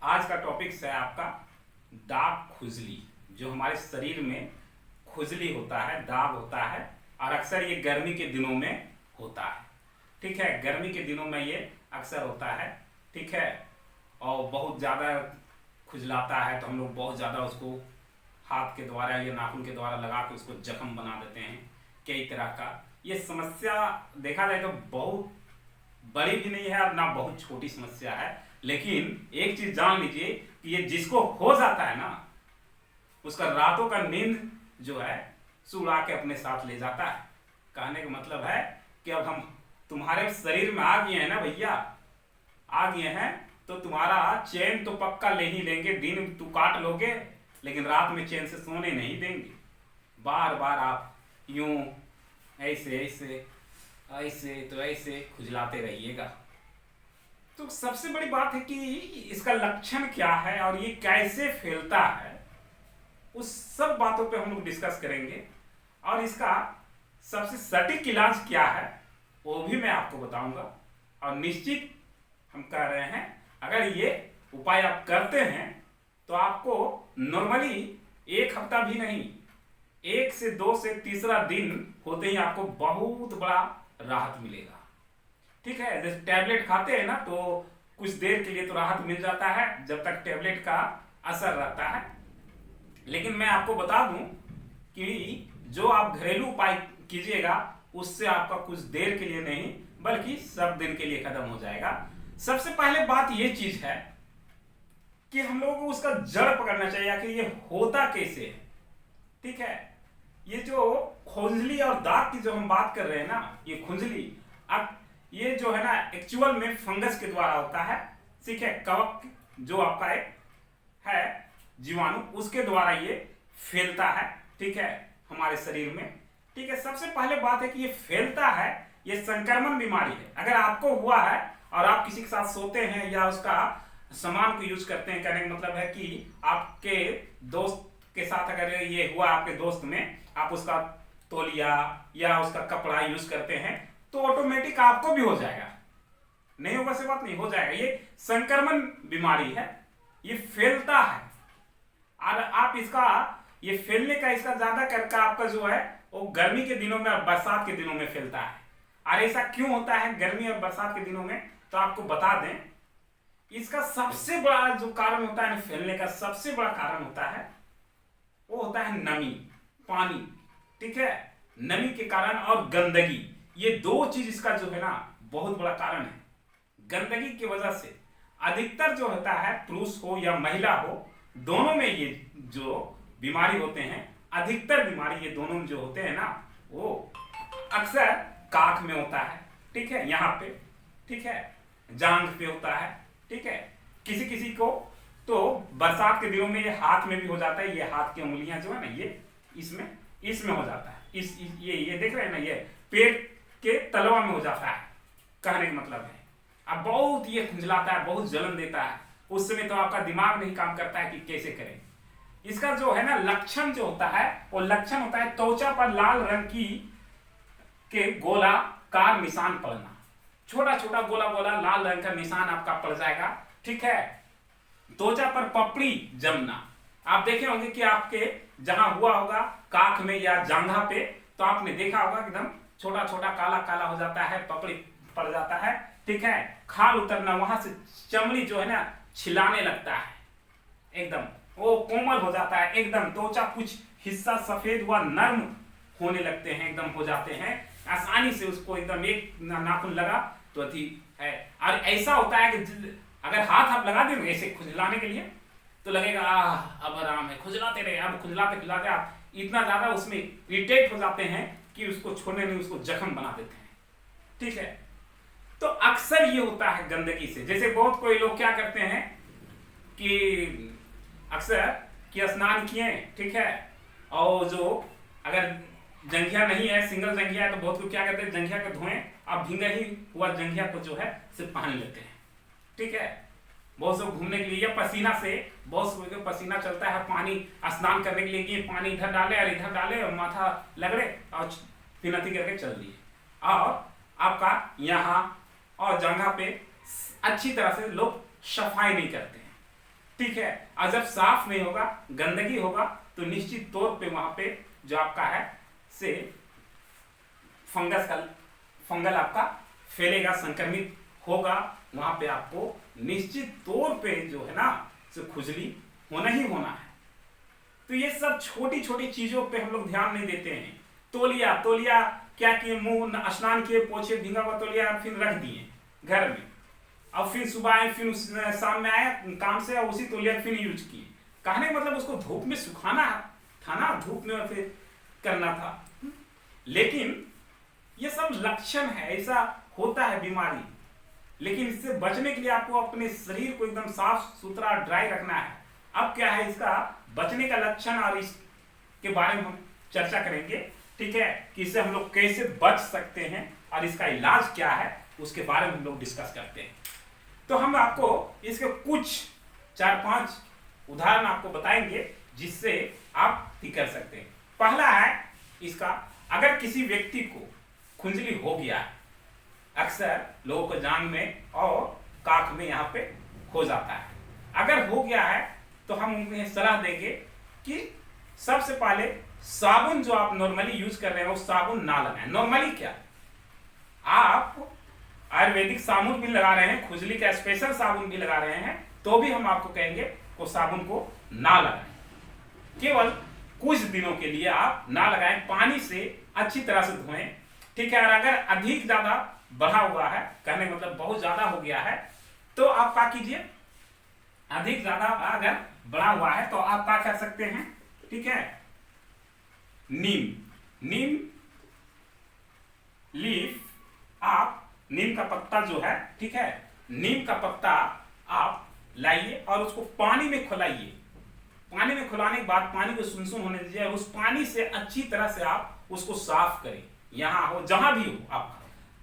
आज का टॉपिक है आपका दाग खुजली। जो हमारे शरीर में खुजली होता है, दाग होता है, और अक्सर ये गर्मी के दिनों में होता है। ठीक है, गर्मी के दिनों में ये अक्सर होता है। ठीक है, और बहुत ज़्यादा खुजलाता है तो हम लोग बहुत ज़्यादा उसको हाथ के द्वारा या नाखून के द्वारा लगा के उसको जख्म बना देते हैं। कई तरह का ये समस्या देखा जाए तो बहुत बड़ी भी नहीं है और ना बहुत छोटी समस्या है, लेकिन एक चीज जान लीजिए कि ये जिसको हो जाता है ना, उसका रातों का नींद जो है सुड़ा के अपने साथ ले जाता है। कहने का मतलब है कि अब हम तुम्हारे शरीर में आ गए हैं ना भैया, आ गए हैं तो तुम्हारा चैन तो पक्का ले ही लेंगे। दिन तू काट लोगे लेकिन रात में चैन से सोने नहीं देंगे। बार बार आप यूं ऐसे ऐसे ऐसे तो ऐसे खुजलाते रहिएगा। तो सबसे बड़ी बात है कि इसका लक्षण क्या है और ये कैसे फैलता है, उस सब बातों पे हम लोग डिस्कस करेंगे। और इसका सबसे सटीक इलाज क्या है वो भी मैं आपको बताऊंगा। और निश्चित हम कह रहे हैं, अगर ये उपाय आप करते हैं तो आपको नॉर्मली एक हफ्ता भी नहीं, 1 से 2 से तीसरा दिन होते ही आपको बहुत बड़ा राहत मिलेगा। ठीक है, जैसे टैबलेट खाते हैं ना तो कुछ देर के लिए तो राहत मिल जाता है जब तक टैबलेट का असर रहता है। लेकिन मैं आपको बता दूं कि जो आप घरेलू उपाय कीजिएगा उससे आपका कुछ देर के लिए नहीं बल्कि सब दिन के लिए खत्म हो जाएगा। सबसे पहले बात ये चीज है कि हम लोगों को उसका जड़ पकड़ना चाहिए कि ये होता कैसे है। ठीक है, ये जो खुजली और दाग की जो हम बात कर रहे हैं ना, ये खुजली अब ये जो है ना एक्चुअल में फंगस के द्वारा होता है। ठीक है, कवक जो आपका एक है जीवाणु, उसके द्वारा ये फैलता है। ठीक है, हमारे शरीर में। ठीक है, सबसे पहले बात है कि ये फैलता है, ये संक्रमण बीमारी है। अगर आपको हुआ है और आप किसी के साथ सोते हैं या उसका सामान को यूज करते हैं, कहने का मतलब है कि आपके दोस्त के साथ अगर ये हुआ, आपके दोस्त में आप उसका तौलिया या उसका कपड़ा यूज करते हैं तो ऑटोमेटिक आपको भी हो जाएगा। नहीं होगा से बात नहीं, हो जाएगा। ये संक्रमण बीमारी है, ये फैलता है। और आप इसका ये फैलने का इसका ज्यादा करके आपका जो है वो गर्मी के दिनों में और बरसात के दिनों में फैलता है। और ऐसा क्यों होता है गर्मी और बरसात के दिनों में, तो आपको बता दें, इसका सबसे बड़ा जो कारण होता है फैलने का, सबसे बड़ा कारण होता है वो होता है नमी, पानी। ठीक है, नमी के कारण और गंदगी, ये दो चीज इसका जो है ना बहुत बड़ा कारण है। गंदगी की वजह से अधिकतर जो होता है, पुरुष हो या महिला हो, दोनों में ये जो बीमारी होते हैं, अधिकतर बीमारी ये दोनों जो होते हैं ना, वो अक्सर काख में होता है। ठीक है, यहाँ पे, ठीक है, जांघ पे होता है। ठीक है, किसी किसी को तो बरसात के दिनों में ये हाथ में भी हो जाता है। ये हाथ की उंगलियां जो है ना, ये इसमें हो जाता है। ये देख रहे हैं ना, ये पेट के तलवा में हो जाता है। कहने का मतलब है अब बहुत ये खुजलाता है, बहुत जलन देता है। उस समय तो आपका दिमाग नहीं काम करता है कि कैसे करें। इसका जो है ना लक्षण जो होता है, वो लक्षण होता है त्वचा पर लाल रंग की के गोलाकार निशान पड़ना। छोटा छोटा गोला गोला लाल रंग का निशान आपका पड़ जाएगा। ठीक है, त्वचा पर पपड़ी जमना। आप देखे होंगे कि आपके जहां हुआ होगा काख में या जांघा पे, तो आपने देखा होगा एकदम छोटा छोटा काला काला हो जाता है, पपड़ी पड़ जाता है। ठीक है, खाल उतरना, वहां से चमड़ी जो है ना छिलाने लगता है, एकदम वो कोमल हो जाता है। एकदम त्वचा कुछ हिस्सा सफेद हुआ नर्म होने लगते हैं, एकदम हो जाते हैं आसानी से। उसको एकदम एक नाखून लगा तो अति है। और ऐसा होता है कि अगर हाथ आप लगा देंगे ऐसे खुजलाने के लिए तो लगेगा अब आराम है, खुजलाते रहे। अब खुजलाते खुजलाते आप इतना ज्यादा उसमें इरिटेट हो जाते हैं कि उसको छोड़ने नहीं, उसको जख्म बना देते हैं। ठीक है, तो अक्सर ये होता है गंदगी से। जैसे बहुत कोई लोग क्या करते हैं कि अक्सर कि स्नान किए, ठीक है, और जो अगर जंघिया नहीं है, सिंगल जंघिया है, तो बहुत लोग क्या करते हैं जंघिया को धोएं, अब भींगा ही हुआ जंघिया को जो है सिर्फ पहन लेते हैं। ठीक है, बहुत से घूमने के लिए या पसीना से, बहुत से पसीना चलता है, पानी स्नान करने के लिए कि पानी इधर डाले और इधर डाले और माथा लगड़े और फिनती करके चल दिए, और आपका यहाँ और जंघा पे अच्छी तरह से लोग सफाई नहीं करते हैं। ठीक है। और जब साफ नहीं होगा, गंदगी होगा, तो निश्चित तौर पे वहां पे जो आपका है से फंगल आपका फैलेगा, संक्रमित होगा, वहां पे आपको निश्चित तौर पे जो है ना से खुजली होना ही होना है। तो ये सब छोटी छोटी चीजों पे हम लोग ध्यान नहीं देते हैं। तौलिया क्या किए, मुंह स्नान किए, पोछे, भींगा हुआ तौलिया फिर रख दिए घर में, अब फिर सुबह आए, फिर शाम में आए काम से, उसी तौलिया फिर यूज किए। कहने का मतलब उसको धूप में सुखाना था ना, धूप में फिर करना था। लेकिन ये सब लक्षण है, ऐसा होता है बीमारी। लेकिन इससे बचने के लिए आपको अपने शरीर को एकदम साफ सुथरा ड्राई रखना है। अब क्या है इसका बचने का लक्षण और इसके बारे में हम चर्चा करेंगे, ठीक है, कि इससे हम लोग कैसे बच सकते हैं और इसका इलाज क्या है उसके बारे में हम लोग डिस्कस करते हैं। तो हम आपको इसके कुछ 4-5 उदाहरण आपको बताएंगे जिससे आप ठीक कर सकते हैं। पहला है इसका, अगर किसी व्यक्ति को खुजली हो गया है, अक्सर लोगों को जांघ में और काख में यहाँ पे हो जाता है, अगर हो गया है तो हम उन्हें सलाह देंगे कि सबसे पहले साबुन जो आप नॉर्मली यूज कर रहे हैं वो साबुन ना लगाएं। नॉर्मली क्या, आप आयुर्वेदिक साबुन भी लगा रहे हैं, खुजली का स्पेशल साबुन भी लगा रहे हैं, तो भी हम आपको कहेंगे वो साबुन को ना लगाएं। केवल कुछ दिनों के लिए आप ना लगाएं, पानी से अच्छी तरह से धोएं, ठीक है। और अगर अधिक ज्यादा बढ़ा हुआ है, कहने का मतलब बहुत ज्यादा हो गया है, तो आप क्या कीजिए, अधिक ज्यादा अगर बढ़ा हुआ है तो आप क्या कर सकते हैं, ठीक है, नीम लीफ, आप नीम का पत्ता जो है, ठीक है, नीम का पत्ता आप लाइए और उसको पानी में खौलाइए। पानी में खौलाने के बाद पानी को सुनसुन होने दीजिए और उस पानी से अच्छी तरह से आप उसको साफ करें, यहां हो जहां भी हो आप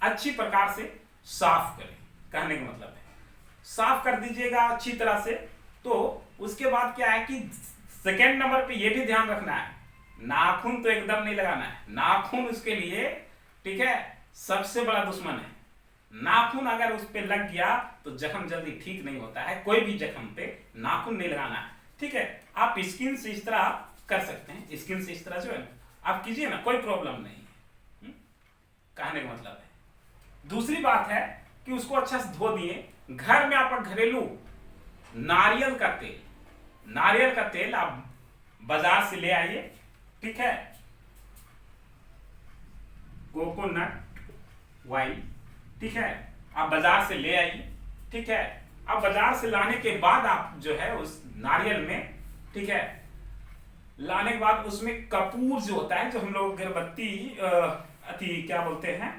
अच्छी प्रकार से साफ करें। कहने का मतलब है साफ कर दीजिएगा अच्छी तरह से। तो उसके बाद क्या है कि सेकेंड नंबर पे ये भी ध्यान रखना है, नाखून तो एकदम नहीं लगाना है। नाखून उसके लिए, ठीक है, सबसे बड़ा दुश्मन है। नाखून अगर उस पे लग गया तो जख्म जल्दी ठीक नहीं होता है। कोई भी जख्म पे नाखून नहीं लगाना है, ठीक है। आप स्किन से इस तरह कर सकते हैं, स्किन से इस तरह जो है आप कीजिए ना, कोई प्रॉब्लम नहीं है। कहने का मतलब है। दूसरी बात है कि उसको अच्छा से धो दिए। घर में आपका घरेलू नारियल का तेल आप बाजार से ले आइए, ठीक है, कोकोनट ऑयल, ठीक है, आप बाजार से ले आइए, ठीक है। अब बाजार से लाने के बाद आप जो है उस नारियल में, ठीक है, लाने के बाद उसमें कपूर जो होता है, जो हम लोग अगरबत्ती क्या बोलते हैं,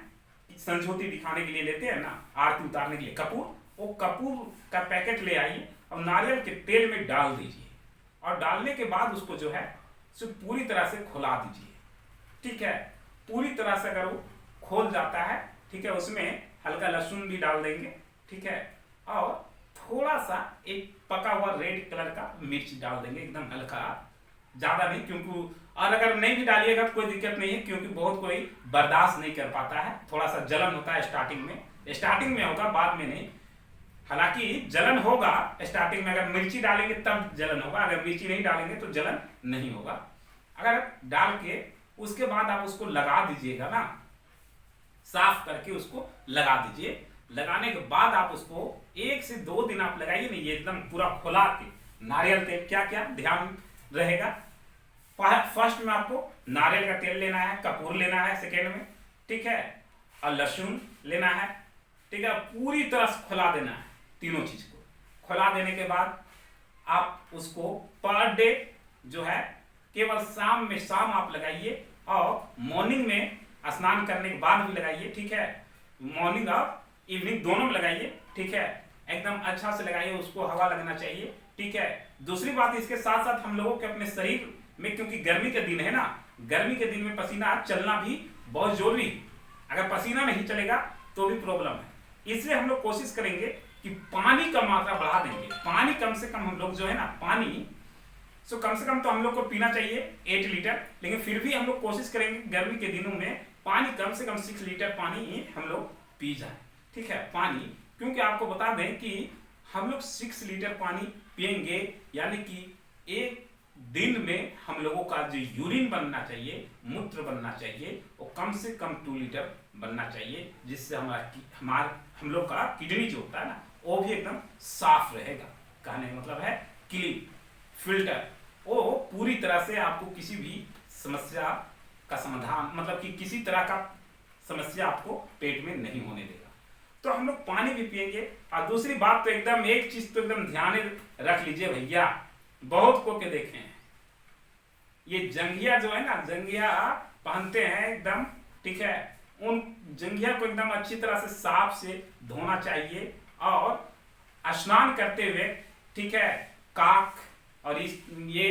संझोती दिखाने के लिए लेते हैं ना, आरती उतारने के लिए कपूर, वो कपूर का पैकेट ले आइए और नारियल के तेल में डाल दीजिए। और डालने के बाद उसको जो है पूरी तरह से खुला दीजिए, ठीक है। पूरी तरह से अगर वो खोल जाता है, ठीक है, उसमें हल्का लहसुन भी डाल देंगे, ठीक है, और थोड़ा सा एक पका हुआ रेड कलर का मिर्च डाल देंगे, एकदम हल्का, ज्यादा नहीं, क्योंकि और अगर नहीं भी डालिएगा तो कोई दिक्कत नहीं है, क्योंकि बहुत कोई बर्दाश्त नहीं कर पाता है, थोड़ा सा जलन होता है स्टार्टिंग में होगा, बाद में नहीं। हालांकि जलन होगा स्टार्टिंग में, अगर मिर्ची डालेंगे तब जलन होगा, अगर मिर्ची नहीं डालेंगे तो जलन नहीं होगा। अगर डाल के उसके बाद आप उसको लगा दीजिएगा ना, साफ करके उसको लगा दीजिए। लगाने के बाद आप उसको 1 से 2 दिन आप लगाइए नहीं, ये एकदम पूरा खुला के। नारियल तेल क्या क्या ध्यान रहेगा, फर्स्ट में आपको नारियल का तेल लेना है, कपूर लेना है सेकेंड में, ठीक है, और लहसुन लेना है, ठीक है। पूरी तरह से खुला देना है, तीनों चीज को खुला देने के बाद आप उसको पर डे जो है केवल शाम आप लगाइए और मॉर्निंग में स्नान करने के बाद भी लगाइए, ठीक है। मॉर्निंग और इवनिंग दोनों में लगाइए, ठीक है, एकदम अच्छा से लगाइए, उसको हवा लगना चाहिए, ठीक है। दूसरी बात, इसके साथ साथ हम लोगों के अपने शरीर में, क्योंकि गर्मी के दिन है ना, गर्मी के दिन में पसीना चलना भी बहुत जरूरी है। अगर पसीना नहीं चलेगा तो भी प्रॉब्लम है, इसलिए हम लोग कोशिश करेंगे कि पानी का मात्रा बढ़ा देंगे। पानी कम से कम हम लोग जो है ना, पानी कम से कम तो हम लोग को पीना चाहिए 8 लीटर, लेकिन फिर भी हम लोग कोशिश करेंगे गर्मी के दिनों में पानी कम से कम 6 लीटर पानी हम लोग पी जाए, ठीक है, पानी। क्योंकि आपको बता दें कि हम लोग 6 लीटर पानी पिएंगे, यानी कि एक दिन में हम लोगों का जो यूरिन बनना चाहिए, मूत्र बनना चाहिए, वो कम से कम 2 लीटर बनना चाहिए, जिससे हम लोग का किडनी जो होता है ना, वो भी एकदम साफ रहेगा। कहने का मतलब है क्लीन, फिल्टर, वो पूरी तरह से आपको किसी भी समस्या का समाधान, मतलब कि किसी तरह का समस्या आपको पेट में नहीं होने देगा। तो हम लोग पानी भी पिएंगे। और दूसरी बात तो एकदम एक चीज तो एकदम ध्यान रख लीजिए भैया, बहुत को के देखे हैं ये जंघिया जो है ना, जंघिया पहनते हैं एकदम, ठीक है, उन जंघिया को एकदम अच्छी तरह से साफ से धोना चाहिए, और स्नान करते हुए, ठीक है, काक और ये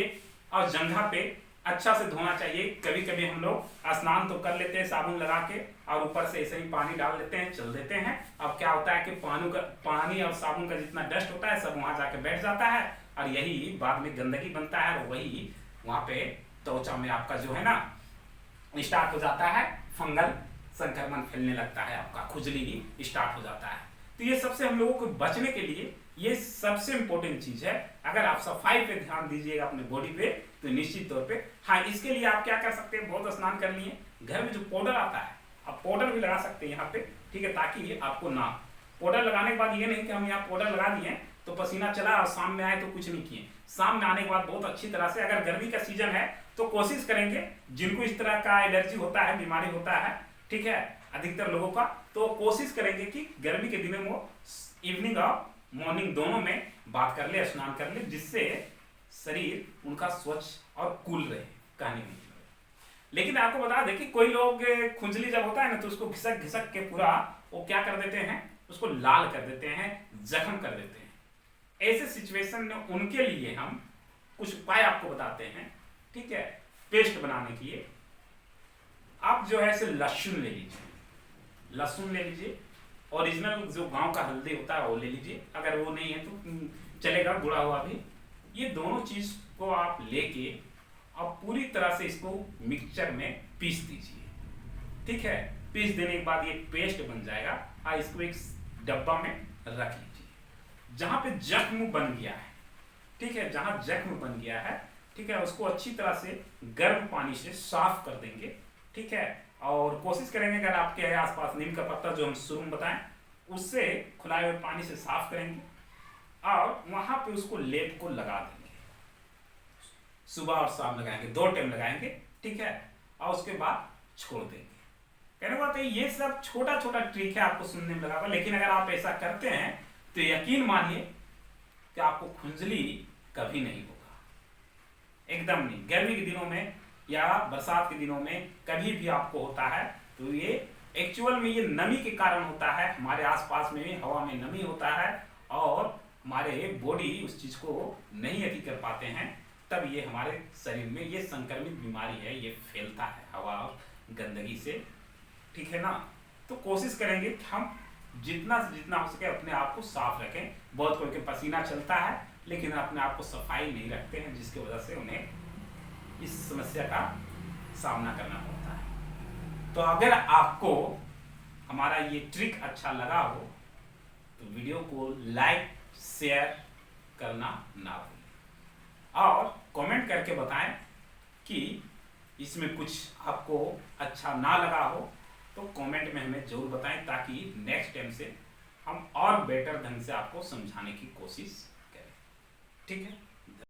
और जंघा पे अच्छा से धोना चाहिए। कभी कभी हम लोग स्नान तो कर लेते हैं साबुन लगा के, और ऊपर से ऐसे ही पानी डाल देते हैं, चल देते हैं। अब क्या होता है कि पानी और साबुन का जितना डस्ट होता है सब वहां जाके बैठ जाता है, और यही बाद में गंदगी बनता है, और वही वहां पे त्वचा में आपका जो है ना स्टार्ट हो जाता है, फंगल संक्रमण फैलने लगता है, आपका खुजली भी स्टार्ट हो जाता है। तो ये सबसे हम लोगों को बचने के लिए ये सबसे इंपॉर्टेंट चीज है। अगर आप सफाई पे ध्यान दीजिएगा अपने बॉडी पे, तो निश्चित तौर पे, हाँ, इसके लिए आप क्या कर सकते हैं, बहुत स्नान कर लिए, घर में जो पाउडर आता है आप पाउडर भी लगा सकते हैं यहाँ पे, ठीक है, ताकि आपको ना, पाउडर लगाने के बाद ये नहीं कि हम यहाँ पाउडर लगा दिए तो पसीना चला और शाम में आए तो कुछ नहीं किए। शाम में आने के बाद बहुत अच्छी तरह से, अगर गर्मी का सीजन है तो कोशिश करेंगे, जिनको इस तरह का एलर्जी होता है, बीमारी होता है, ठीक है, अधिकतर लोगों का, तो कोशिश करेंगे कि गर्मी के दिनों में वो इवनिंग और मॉर्निंग दोनों में बात कर ले, स्नान कर ले, जिससे शरीर उनका स्वच्छ और कूल रहे, कहने में। लेकिन आपको बता दें कि कोई लोग खुजली जब होता है ना, तो उसको घिसक घिसक के पूरा वो क्या कर देते हैं, उसको लाल कर देते हैं, जख्म कर देते हैं। ऐसे सिचुएशन में उनके लिए हम कुछ उपाय आपको बताते हैं, ठीक है। पेस्ट बनाने के लिए आप जो है ऐसे लहसुन ले लीजिए, लहसुन ले लीजिए, ओरिजिनल जो गांव का हल्दी होता है वो ले लीजिए, अगर वो नहीं है तो चलेगा, गुड़ा हुआ भी। ये दोनों चीज को आप लेके अब पूरी तरह से इसको मिक्सचर में पीस दीजिए, ठीक है। पीस देने के बाद ये पेस्ट बन जाएगा, और इसको एक डब्बा में रख लीजिए। जहां पे जख्म बन गया है, ठीक है, जहां जख्म बन गया है, ठीक है, उसको अच्छी तरह से गर्म पानी से साफ कर देंगे, ठीक है। और कोशिश करेंगे अगर आपके आसपास नीम का पत्ता जो हम शुरू में बताएं, उससे खुलाए हुए पानी से साफ करेंगे, और वहां पे उसको लेप को लगा देंगे। सुबह और शाम लगाएंगे, 2 टाइम लगाएंगे, ठीक है, और उसके बाद छोड़ देंगे। कहने का मतलब ये सब छोटा छोटा ट्रिक है, आपको सुनने में लगा, लेकिन अगर आप ऐसा करते हैं तो यकीन मानिए कि आपको खुजली कभी नहीं होगा, एकदम नहीं। गर्मी के दिनों में या बरसात के दिनों में कभी भी आपको होता है तो ये एक्चुअल में ये नमी के कारण होता है, हमारे आसपास में हवा में नमी होता है, और हमारे बॉडी उस चीज को नहीं अति कर पाते हैं, तब ये हमारे शरीर में ये संक्रमित बीमारी है, ये फैलता है हवा और गंदगी से, ठीक है ना। तो कोशिश करेंगे कि हम जितना से जितना हो सके अपने आप को साफ रखें। बहुत कोई के पसीना चलता है लेकिन अपने आप को सफाई नहीं रखते हैं, जिसकी वजह से उन्हें इस समस्या का सामना करना पड़ता है। तो अगर आपको हमारा ये ट्रिक अच्छा लगा हो तो वीडियो को लाइक शेयर करना ना भूलें, और कमेंट करके बताएं कि इसमें कुछ आपको अच्छा ना लगा हो तो कमेंट में हमें जरूर बताएं, ताकि नेक्स्ट टाइम से हम और बेटर ढंग से आपको समझाने की कोशिश करें, ठीक है।